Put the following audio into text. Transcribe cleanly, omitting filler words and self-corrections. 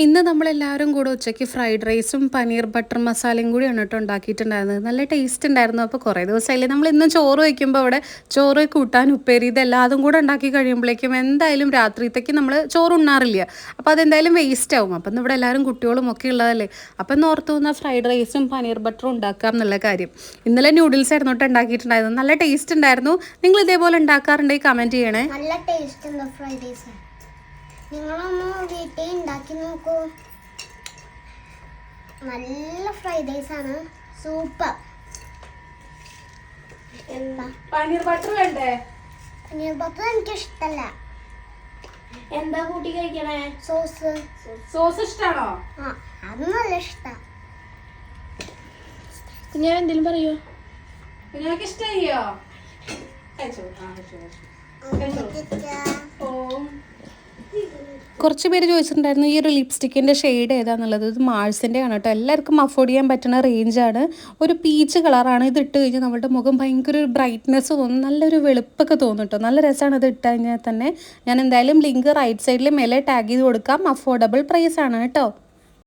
ഇന്ന് നമ്മളെല്ലാവരും കൂടെ ഉച്ചയ്ക്ക് ഫ്രൈഡ് റൈസും പനീർ ബട്ടർ മസാലയും കൂടിയാണ് കേട്ടോ ഉണ്ടാക്കിയിട്ടുണ്ടായിരുന്നത്. നല്ല ടേസ്റ്റ് ഉണ്ടായിരുന്നു. അപ്പോൾ കുറേ ദിവസമായില്ലേ നമ്മൾ ഇന്നും ചോറ് വയ്ക്കുമ്പോൾ അവിടെ ചോറ് കൂട്ടാൻ ഉപ്പേരി ഇതെല്ലാം അതും കൂടെ ഉണ്ടാക്കി കഴിയുമ്പോഴേക്കും എന്തായാലും രാത്രിത്തേക്ക് നമ്മൾ ചോറ് ഉണ്ണാറില്ല. അപ്പോൾ അതെന്തായാലും വേസ്റ്റ് ആവും. അപ്പം ഇവിടെ എല്ലാവരും കുട്ടികളും ഒക്കെ ഉള്ളതല്ലേ. അപ്പം ഇന്ന് ഓർത്ത് വന്നാൽ ഫ്രൈഡ് റൈസും പനീർ ബട്ടറും ഉണ്ടാക്കാം എന്നുള്ള കാര്യം. ഇന്നലെ ന്യൂഡിൽസ് ആയിരുന്നു കേട്ടോ ഉണ്ടാക്കിയിട്ടുണ്ടായിരുന്നു. നല്ല ടേസ്റ്റ് ഉണ്ടായിരുന്നു. നിങ്ങൾ ഇതേപോലെ ഉണ്ടാക്കാറുണ്ടെങ്കിൽ കമൻറ്റ് ചെയ്യണേ. നല്ല ടേസ്റ്റ് ഉണ്ട് ഫ്രൈഡ് റൈസ്. നിങ്ങളൊന്ന് വീട്ടിൽ ഉണ്ടാക്കി നോക്കൂ. നല്ല ഫ്രൈഡ് റൈസ് ആണ്, സൂപ്പർ. എന്താ പനീർ ബട്ടർ വേണ്ടേ? പനീർ ബട്ടർ എനിക്ക് ഇഷ്ടമല്ല. എന്താ കൂട്ടി കഴിക്കണേ? സോസ് ഇഷ്ടാണോ? ആ, അത് നല്ല ഇഷ്ടം. ഞാൻ എന്തെങ്കിലും പറയോ? നിങ്ങൾക്ക് ഇഷ്ടയോ? കുറച്ച് പേര് ചോദിച്ചിട്ടുണ്ടായിരുന്നു ഈ ഒരു ലിപ്സ്റ്റിക്കിൻ്റെ ഷെയ്ഡ് ഏതാണെന്നുള്ളത്. ഇത് മാൾസിൻ്റെ ആണ് കേട്ടോ. എല്ലാവർക്കും അഫോർഡ് ചെയ്യാൻ പറ്റുന്ന റേഞ്ചാണ്. ഒരു പീച്ച് കളറാണ്. ഇത് ഇട്ട് കഴിഞ്ഞാൽ നമ്മുടെ മുഖം ഭയങ്കര ഒരു ബ്രൈറ്റ്നെസ് തോന്നും, നല്ലൊരു വെളുപ്പൊക്കെ തോന്നും കേട്ടോ. നല്ല രസമാണ് ഇത് ഇട്ട് കഴിഞ്ഞാൽ തന്നെ. ഞാൻ എന്തായാലും ലിങ്ക് റൈറ്റ് സൈഡിൽ മേലെ ടാഗ് ചെയ്ത് കൊടുക്കാം. അഫോർഡബിൾ പ്രൈസ് ആണ് കേട്ടോ.